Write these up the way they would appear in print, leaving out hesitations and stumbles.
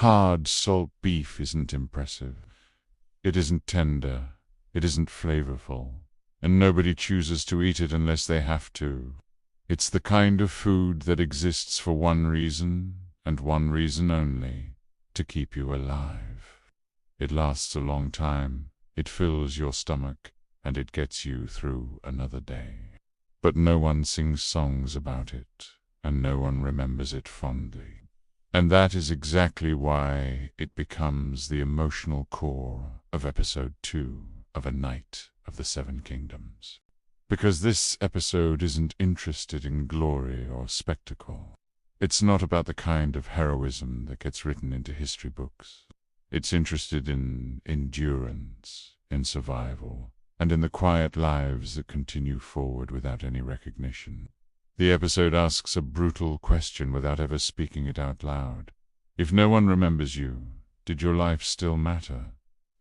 Hard salt beef isn't impressive. It isn't tender. It isn't flavorful. And nobody chooses to eat it unless they have to. It's the kind of food that exists for one reason, and one reason only, to keep you alive. It lasts a long time, it fills your stomach, and it gets you through another day. But no one sings songs about it, and no one remembers it fondly. And that is exactly why it becomes the emotional core of episode 2 of A Knight of the Seven Kingdoms. Because this episode isn't interested in glory or spectacle. It's not about the kind of heroism that gets written into history books. It's interested in endurance, in survival, and in the quiet lives that continue forward without any recognition. The episode asks a brutal question without ever speaking it out loud. If no one remembers you, did your life still matter?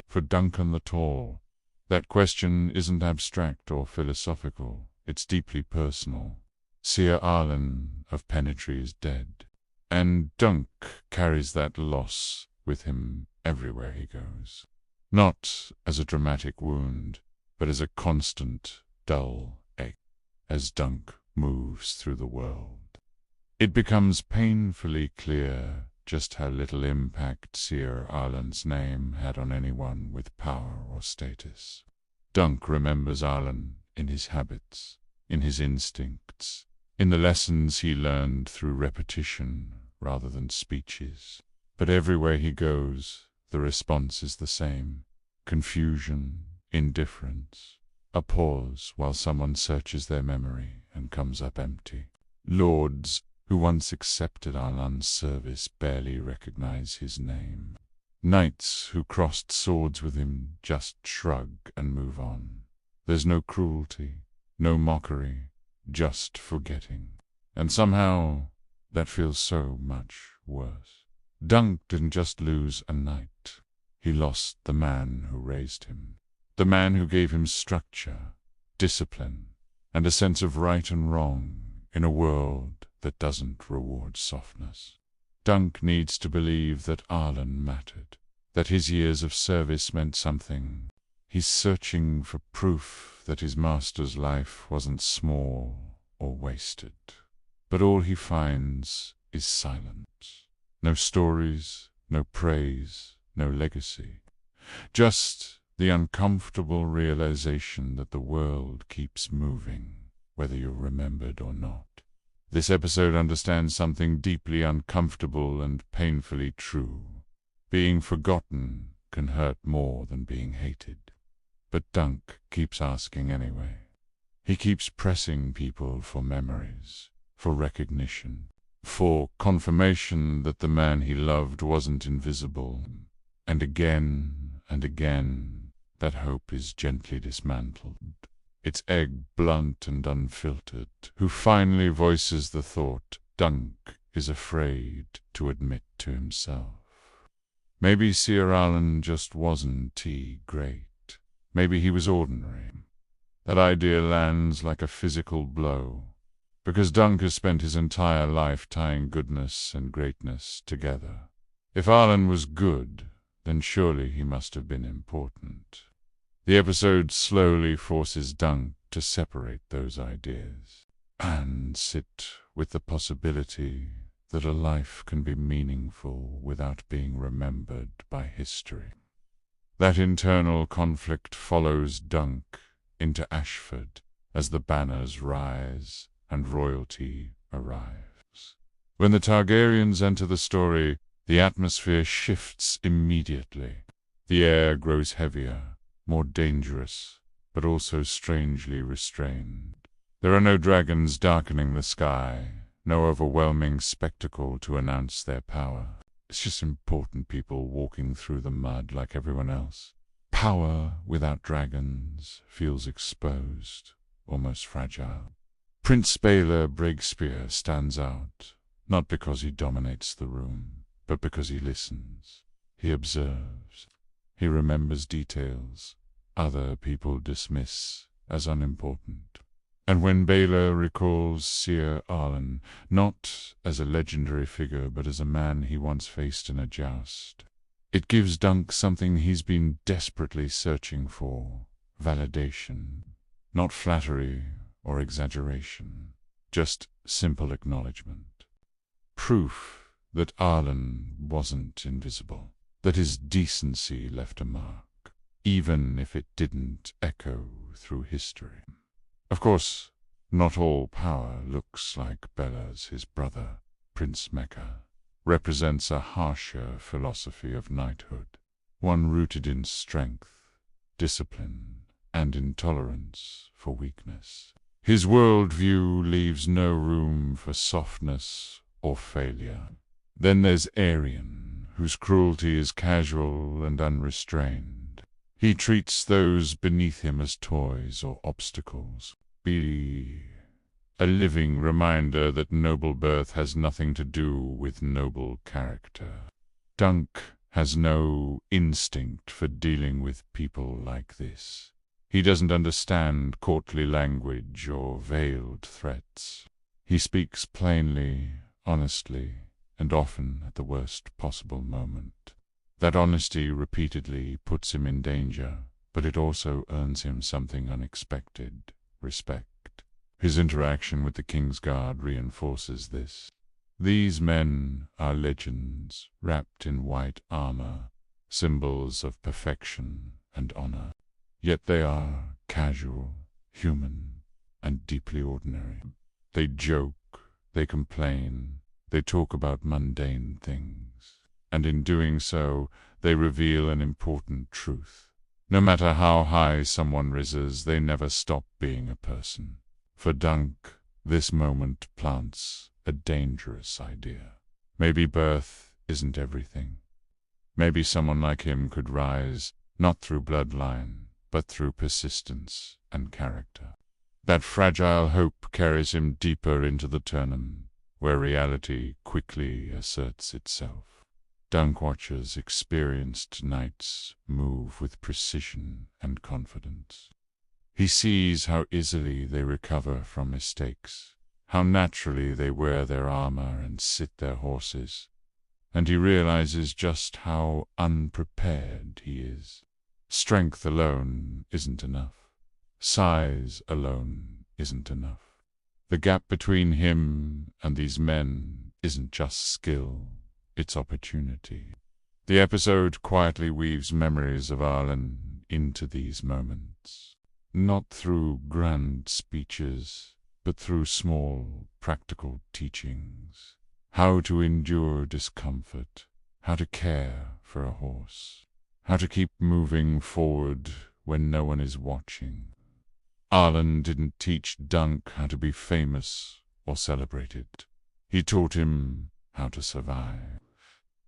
For Duncan the Tall, that question isn't abstract or philosophical, it's deeply personal. Sir Arlen of Penetry is dead, and Dunk carries that loss with him everywhere he goes. Not as a dramatic wound, but as a constant, dull ache, as Dunk moves through the world. It becomes painfully clear just how little impact Sir Arlen's name had on anyone with power or status. Dunk remembers Arlen in his habits, in his instincts, in the lessons he learned through repetition rather than speeches. But everywhere he goes, the response is the same: confusion, indifference, a pause while someone searches their memory and comes up empty. Lords who once accepted Arlan's service barely recognize his name. Knights who crossed swords with him just shrug and move on. There's no cruelty, no mockery, just forgetting. And somehow that feels so much worse. Dunk didn't just lose a knight. He lost the man who raised him. The man who gave him structure, discipline, and a sense of right and wrong in a world that doesn't reward softness. Dunk needs to believe that Arlen mattered, that his years of service meant something. He's searching for proof that his master's life wasn't small or wasted. But all he finds is silence. No stories, no praise, no legacy. Just the uncomfortable realization that the world keeps moving, whether you're remembered or not. This episode understands something deeply uncomfortable and painfully true. Being forgotten can hurt more than being hated. But Dunk keeps asking anyway. He keeps pressing people for memories, for recognition, for confirmation that the man he loved wasn't invisible. And again, that hope is gently dismantled. Its egg blunt and unfiltered, who finally voices the thought Dunk is afraid to admit to himself. Maybe Sir Arlen just wasn't great. Maybe he was ordinary. That idea lands like a physical blow, because Dunk has spent his entire life tying goodness and greatness together. If Arlen was good, then surely he must have been important. The episode slowly forces Dunk to separate those ideas and sit with the possibility that a life can be meaningful without being remembered by history. That internal conflict follows Dunk into Ashford as the banners rise and royalty arrives. When the Targaryens enter the story, the atmosphere shifts immediately. The air grows heavier, more dangerous, but also strangely restrained. There are no dragons darkening the sky, no overwhelming spectacle to announce their power. It's just important people walking through the mud like everyone else. Power without dragons feels exposed, almost fragile. Prince Baelor Breakspear stands out, not because he dominates the room, but because he listens. He observes. He remembers details other people dismiss as unimportant. And when Baylor recalls Sir Arlen, not as a legendary figure but as a man he once faced in a joust, it gives Dunk something he's been desperately searching for: validation. Not flattery or exaggeration, just simple acknowledgement. Proof that Arlen wasn't invisible, that his decency left a mark, even if it didn't echo through history. Of course, not all power looks like Bella's. His brother, Prince Mecca, represents a harsher philosophy of knighthood, one rooted in strength, discipline, and intolerance for weakness. His worldview leaves no room for softness or failure. Then there's Aerion, whose cruelty is casual and unrestrained. He treats those beneath him as toys or obstacles. Be a living reminder that noble birth has nothing to do with noble character. Dunk has no instinct for dealing with people like this. He doesn't understand courtly language or veiled threats. He speaks plainly, honestly, and often at the worst possible moment. That honesty repeatedly puts him in danger, but it also earns him something unexpected: respect. His interaction with the King's Guard reinforces this. These men are legends wrapped in white armor, symbols of perfection and honor. Yet they are casual, human, and deeply ordinary. They joke, they complain, they talk about mundane things, and in doing so, they reveal an important truth. No matter how high someone rises, they never stop being a person. For Dunk, this moment plants a dangerous idea. Maybe birth isn't everything. Maybe someone like him could rise, not through bloodline, but through persistence and character. That fragile hope carries him deeper into the tournament, where reality quickly asserts itself. Dunk watches experienced knights move with precision and confidence. He sees how easily they recover from mistakes, how naturally they wear their armor and sit their horses, and he realizes just how unprepared he is. Strength alone isn't enough. Size alone isn't enough. The gap between him and these men isn't just skill, it's opportunity. The episode quietly weaves memories of Arlen into these moments, not through grand speeches, but through small, practical teachings. How to endure discomfort, how to care for a horse, how to keep moving forward when no one is watching. Arlen didn't teach Dunk how to be famous or celebrated. He taught him how to survive.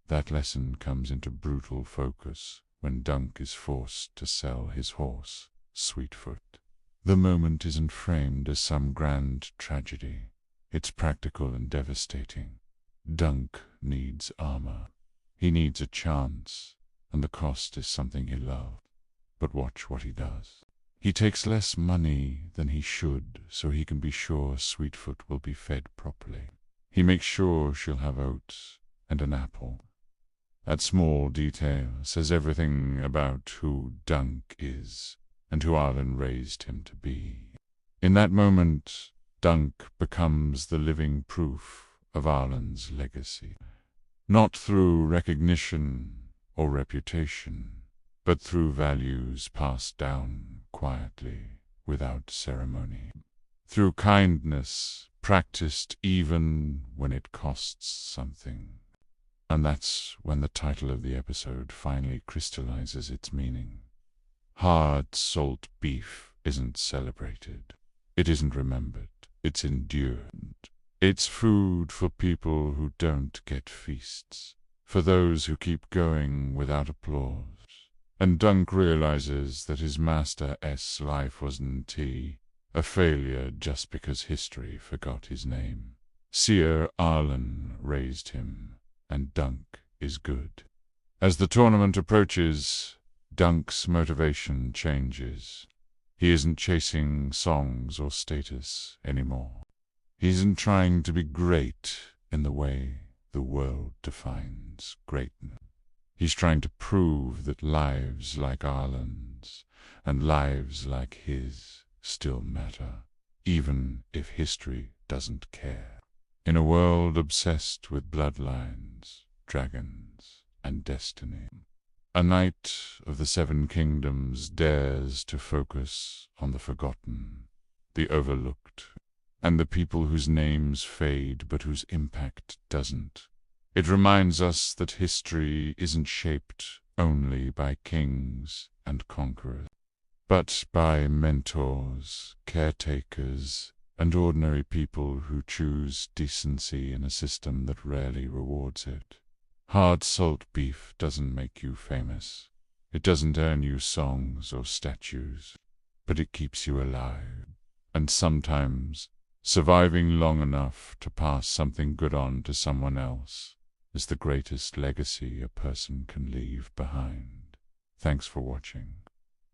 That lesson comes into brutal focus when Dunk is forced to sell his horse, Sweetfoot. The moment isn't framed as some grand tragedy. It's practical and devastating. Dunk needs armor. He needs a chance, and the cost is something he loved. But watch what he does. He takes less money than he should so he can be sure Sweetfoot will be fed properly. He makes sure she'll have oats and an apple. That small detail says everything about who Dunk is and who Arlen raised him to be. In that moment, Dunk becomes the living proof of Arlen's legacy. Not through recognition or reputation, but through values passed down quietly, without ceremony. Through kindness, practiced even when it costs something. And that's when the title of the episode finally crystallizes its meaning. Hard salt beef isn't celebrated. It isn't remembered. It's endured. It's food for people who don't get feasts, for those who keep going without applause. And Dunk realizes that his master's life wasn't a failure just because history forgot his name. Sir Arlen raised him, and Dunk is good. As the tournament approaches, Dunk's motivation changes. He isn't chasing songs or status anymore. He isn't trying to be great in the way the world defines greatness. He's trying to prove that lives like Ireland's and lives like his still matter, even if history doesn't care. In a world obsessed with bloodlines, dragons, and destiny, a knight of the Seven Kingdoms dares to focus on the forgotten, the overlooked, and the people whose names fade but whose impact doesn't. It reminds us that history isn't shaped only by kings and conquerors, but by mentors, caretakers, and ordinary people who choose decency in a system that rarely rewards it. Hard salt beef doesn't make you famous. It doesn't earn you songs or statues, but it keeps you alive. And sometimes, surviving long enough to pass something good on to someone else is the greatest legacy a person can leave behind. Thanks for watching.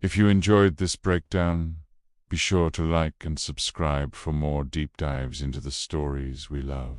If you enjoyed this breakdown, be sure to like and subscribe for more deep dives into the stories we love.